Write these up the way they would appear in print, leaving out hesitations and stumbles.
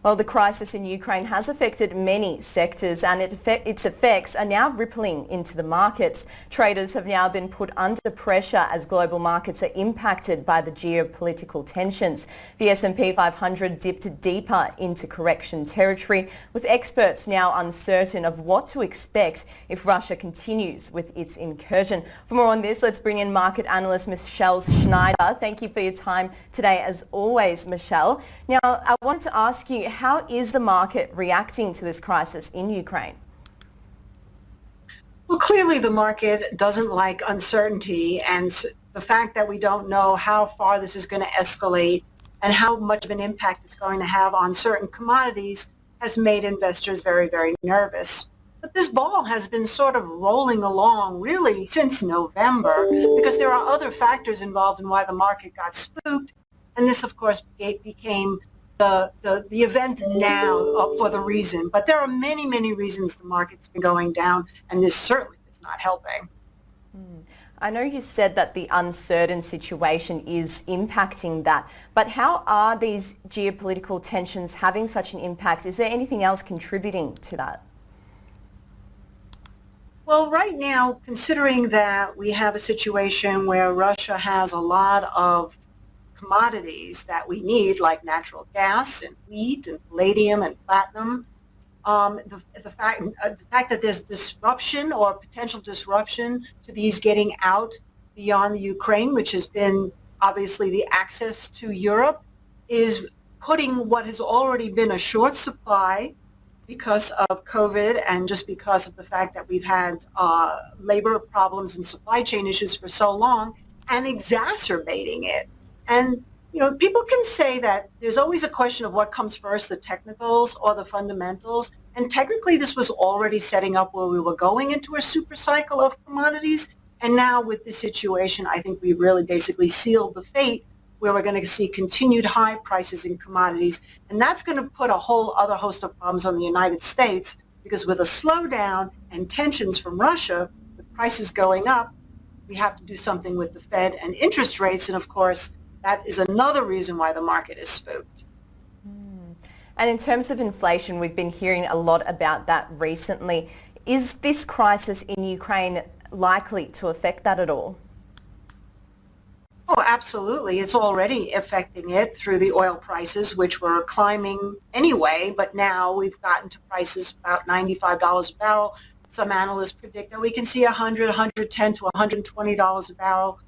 Well, the crisis in Ukraine has affected many sectors and its effects are now rippling into the markets. Traders have now been put under pressure as global markets are impacted by the geopolitical tensions. The S&P 500 dipped deeper into correction territory, with experts now uncertain of what to expect if Russia continues with its incursion. For more on this, let's bring in market analyst Michelle Schneider. Thank you for your time today, as always, Michelle. Now, I want to ask you, how is the market reacting to this crisis in Ukraine? Well, clearly the market doesn't like uncertainty, and the fact that we don't know how far this is going to escalate and how much of an impact it's going to have on certain commodities has made investors very, very nervous. But this ball has been sort of rolling along really since November, because there are other factors involved in why the market got spooked. And this, of course, became the event now for the reason. But there are many, many reasons the market's been going down, and this certainly is not helping. I know you said that the uncertain situation is impacting that, but how are these geopolitical tensions having such an impact? Is there anything else contributing to that? Well, right now, considering that we have a situation where Russia has a lot of commodities that we need, like natural gas and wheat and palladium and platinum, the fact that there's disruption or potential disruption to these getting out beyond the Ukraine, which has been obviously the access to Europe, is putting what has already been a short supply because of COVID and just because of the fact that we've had labor problems and supply chain issues for so long, and exacerbating it. And, you know, people can say that there's always a question of what comes first, the technicals or the fundamentals. And technically, this was already setting up where we were going into a super cycle of commodities. And now with this situation, I think we really basically sealed the fate where we're going to see continued high prices in commodities. And that's going to put a whole other host of problems on the United States, because with a slowdown and tensions from Russia, with prices going up, we have to do something with the Fed and interest rates. And of course, that is another reason why the market is spooked. And in terms of inflation, we've been hearing a lot about that recently. Is this crisis in Ukraine likely to affect that at all? Oh, absolutely. It's already affecting it through the oil prices, which were climbing anyway, but now we've gotten to prices about $95 a barrel. Some analysts predict that we can see $100, $110 to $120 a barrel.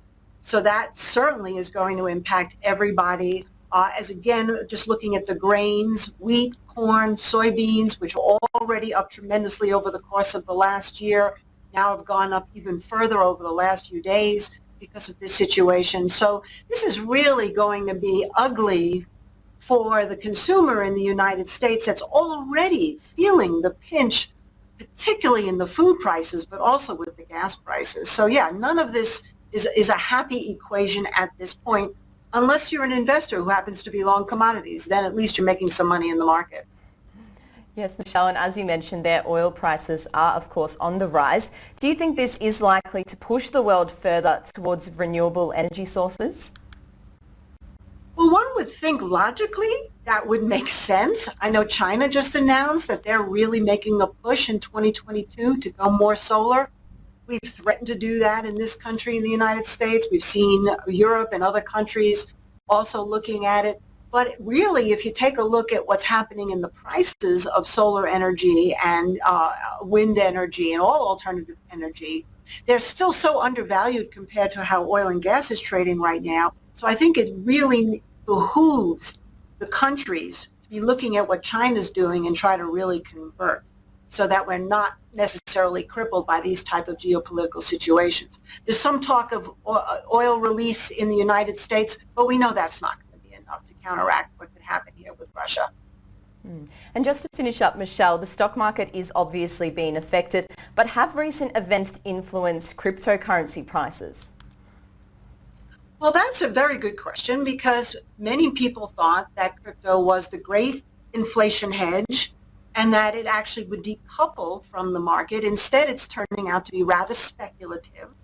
So that certainly is going to impact everybody. As again, just looking at the grains, wheat, corn, soybeans, which are already up tremendously over the course of the last year, now have gone up even further over the last few days because of this situation. So this is really going to be ugly for the consumer in the United States that's already feeling the pinch, particularly in the food prices, but also with the gas prices. So yeah, none of this is a happy equation at this point, unless you're an investor who happens to be long commodities. Then at least you're making some money in the market. Yes, Michelle, and as you mentioned there, oil prices are, of course, on the rise. Do you think this is likely to push the world further towards renewable energy sources? Well, one would think logically that would make sense. I know China just announced that they're really making a push in 2022 to go more solar. We've threatened to do that in this country, in the United States. We've seen Europe and other countries also looking at it. But really, if you take a look at what's happening in the prices of solar energy and wind energy and all alternative energy, they're still so undervalued compared to how oil and gas is trading right now. So I think it really behooves the countries to be looking at what China's doing and try to really convert, so that we're not necessarily crippled by these type of geopolitical situations. There's some talk of oil release in the United States, but we know that's not going to be enough to counteract what could happen here with Russia. And just to finish up, Michelle, the stock market is obviously being affected, but have recent events influenced cryptocurrency prices? Well, that's a very good question, because many people thought that crypto was the great inflation hedge and that it actually would decouple from the market. Instead, it's turning out to be rather speculative.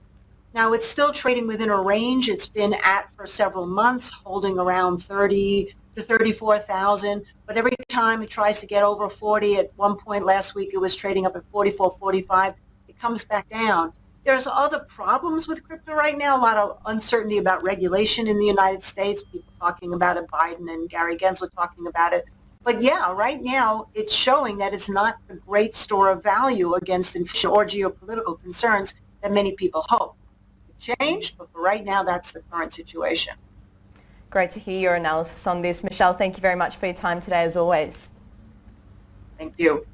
Now, it's still trading within a range it's been at for several months, holding around 30 to 34,000, but every time it tries to get over 40, at one point last week it was trading up at 44, 45, it comes back down. There's other problems with crypto right now, a lot of uncertainty about regulation in the United States, people talking about it, Biden and Gary Gensler talking about it. But yeah, right now it's showing that it's not a great store of value against inflation or geopolitical concerns that many people hope. It changed, but for right now, that's the current situation. Great to hear your analysis on this. Michelle, thank you very much for your time today as always. Thank you.